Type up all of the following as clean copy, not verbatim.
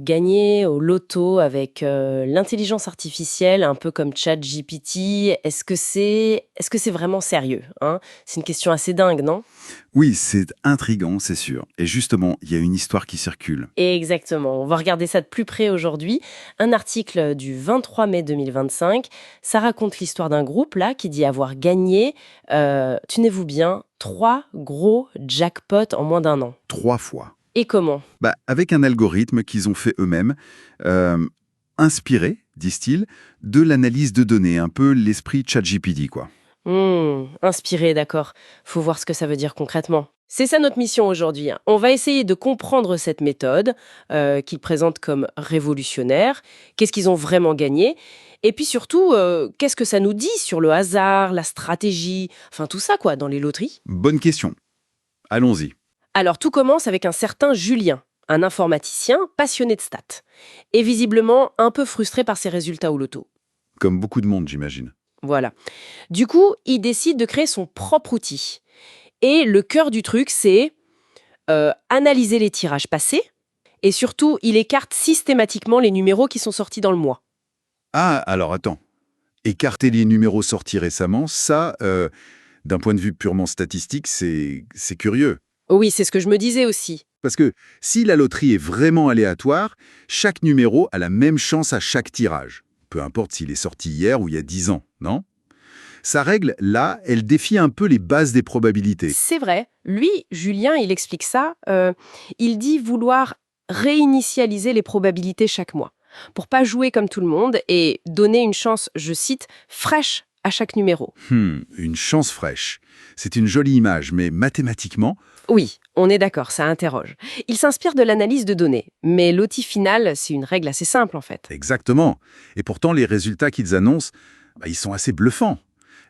Gagner au loto avec l'intelligence artificielle, un peu comme ChatGPT, est-ce que c'est vraiment sérieux, hein? C'est une question assez dingue, non? Oui, c'est intriguant, c'est sûr. Et justement, il y a une histoire qui circule. Exactement, on va regarder ça de plus près aujourd'hui. Un article du 23 mai 2025, ça raconte l'histoire d'un groupe là qui dit avoir gagné, tenez-vous bien, 3 gros jackpots en moins d'un an. 3 fois. Et comment? Avec un algorithme qu'ils ont fait eux-mêmes, euh, inspiré, disent-ils, de l'analyse de données, un peu l'esprit ChatGPT, quoi. Inspiré, d'accord. Faut voir ce que ça veut dire concrètement. C'est ça notre mission aujourd'hui, hein. On va essayer de comprendre cette méthode qu'ils présentent comme révolutionnaire, qu'est-ce qu'ils ont vraiment gagné, et puis surtout, qu'est-ce que ça nous dit sur le hasard, la stratégie, enfin tout ça quoi, dans les loteries. Bonne question. Allons-y. Alors tout commence avec un certain Julien, un informaticien passionné de stats, et visiblement un peu frustré par ses résultats au loto. Comme beaucoup de monde, j'imagine. Voilà. Du coup, il décide de créer son propre outil. Et le cœur du truc, c'est analyser les tirages passés. Et surtout, il écarte systématiquement les numéros qui sont sortis dans le mois. Ah, alors attends. Écarter les numéros sortis récemment, ça, d'un point de vue purement statistique, c'est curieux. Oui, c'est ce que je me disais aussi. Parce que si la loterie est vraiment aléatoire, chaque numéro a la même chance à chaque tirage. Peu importe s'il est sorti hier ou il y a 10 ans, non? Sa règle, là, elle défie un peu les bases des probabilités. C'est vrai. Lui, Julien, il explique ça. Il dit vouloir réinitialiser les probabilités chaque mois. Pour pas jouer comme tout le monde et donner une chance, je cite, fraîche à chaque numéro. Une chance fraîche. C'est une jolie image, mais mathématiquement, Oui, on est d'accord, ça interroge. Il s'inspire de l'analyse de données, mais l'outil final, c'est une règle assez simple en fait. exactement. Et pourtant, les résultats qu'ils annoncent, ils sont assez bluffants.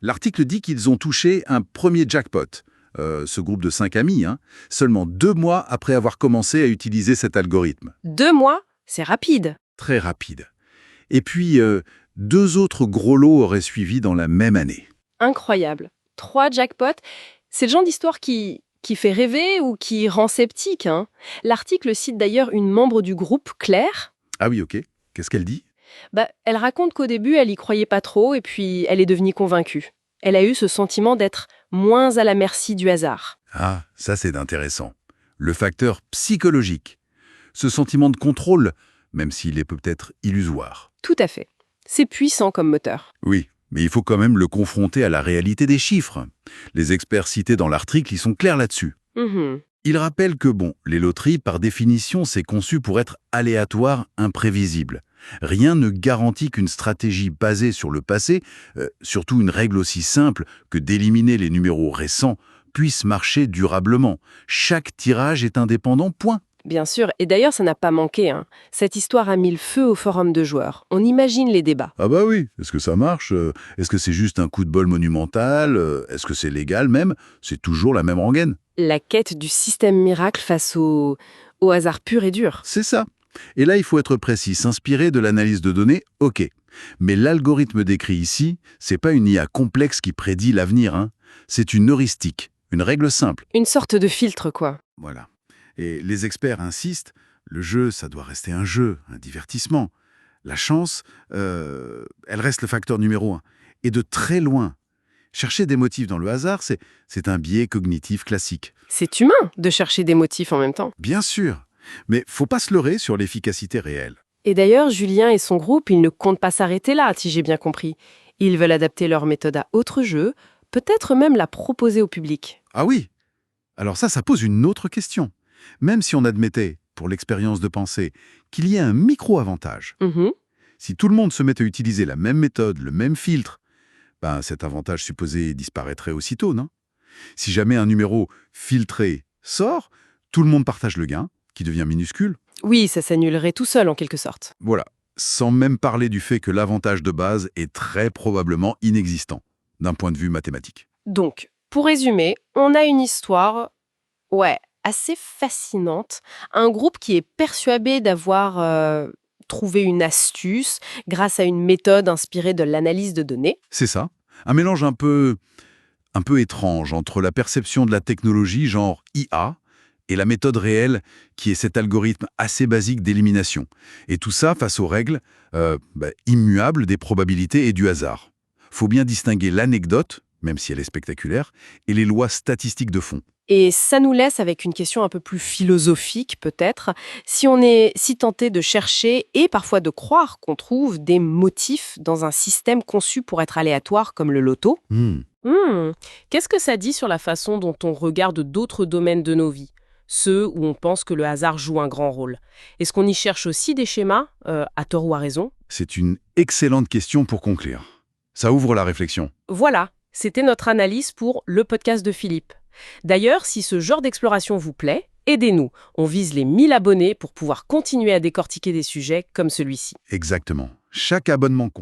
L'article dit qu'ils ont touché un premier jackpot, ce groupe de 5 amis, seulement 2 mois après avoir commencé à utiliser cet algorithme. 2 mois, c'est rapide. Très rapide. Et puis, 2 autres gros lots auraient suivi dans la même année. Incroyable. 3 jackpots, c'est le genre d'histoire qui fait rêver ou qui rend sceptique, hein. L'article cite d'ailleurs une membre du groupe, Claire. Ah oui, ok. Qu'est-ce qu'elle dit? Elle raconte qu'au début, elle y croyait pas trop et puis elle est devenue convaincue. Elle a eu ce sentiment d'être moins à la merci du hasard. Ah, ça c'est intéressant. Le facteur psychologique. Ce sentiment de contrôle, même s'il est peut-être illusoire. Tout à fait. C'est puissant comme moteur. Oui, mais il faut quand même le confronter à la réalité des chiffres. Les experts cités dans l'article, ils sont clairs là-dessus. Mhm. Ils rappellent que, les loteries, par définition, c'est conçu pour être aléatoire, imprévisible. Rien ne garantit qu'une stratégie basée sur le passé, surtout une règle aussi simple que d'éliminer les numéros récents, puisse marcher durablement. Chaque tirage est indépendant, point. Bien sûr, et d'ailleurs ça n'a pas manqué, hein. Cette histoire a mis le feu au forum de joueurs. On imagine les débats. Ah bah oui, est-ce que ça marche? Est-ce que c'est juste un coup de bol monumental? Est-ce que c'est légal même? C'est toujours la même rengaine. La quête du système miracle face au hasard pur et dur. C'est ça. Et là, il faut être précis, s'inspirer de l'analyse de données, ok. Mais l'algorithme décrit ici, c'est pas une IA complexe qui prédit l'avenir, C'est une heuristique, une règle simple. Une sorte de filtre, quoi. Voilà. Et les experts insistent, le jeu, ça doit rester un jeu, un divertissement. La chance, elle reste le facteur numéro 1. Et de très loin. Chercher des motifs dans le hasard, c'est un biais cognitif classique. C'est humain de chercher des motifs en même temps. Bien sûr, mais faut pas se leurrer sur l'efficacité réelle. Et d'ailleurs, Julien et son groupe, ils ne comptent pas s'arrêter là, si j'ai bien compris. Ils veulent adapter leur méthode à autre jeu, peut-être même la proposer au public. Ah oui. Alors ça pose une autre question. Même si on admettait, pour l'expérience de pensée, qu'il y ait un micro-avantage, Mhm. si tout le monde se met à utiliser la même méthode, le même filtre, cet avantage supposé disparaîtrait aussitôt, non? Si jamais un numéro filtré sort, tout le monde partage le gain, qui devient minuscule. Oui, ça s'annulerait tout seul en quelque sorte. Voilà. Sans même parler du fait que l'avantage de base est très probablement inexistant, d'un point de vue mathématique. Donc, pour résumer, on a une histoire, ouais, assez fascinante. Un groupe qui est persuadé d'avoir trouvé une astuce grâce à une méthode inspirée de l'analyse de données. C'est ça. Un mélange un peu étrange entre la perception de la technologie, genre IA, et la méthode réelle, qui est cet algorithme assez basique d'élimination. Et tout ça face aux règles immuables des probabilités et du hasard. Faut bien distinguer l'anecdote, même si elle est spectaculaire, et les lois statistiques de fond. Et ça nous laisse avec une question un peu plus philosophique peut-être. Si on est si tenté de chercher et parfois de croire qu'on trouve des motifs dans un système conçu pour être aléatoire comme le loto, qu'est-ce que ça dit sur la façon dont on regarde d'autres domaines de nos vies, ceux où on pense que le hasard joue un grand rôle? Est-ce qu'on y cherche aussi des schémas, à tort ou à raison? C'est une excellente question pour conclure. Ça ouvre la réflexion. Voilà, c'était notre analyse pour le podcast de Philippe. D'ailleurs, si ce genre d'exploration vous plaît, aidez-nous. On vise les 1000 abonnés pour pouvoir continuer à décortiquer des sujets comme celui-ci. Exactement. Chaque abonnement compte.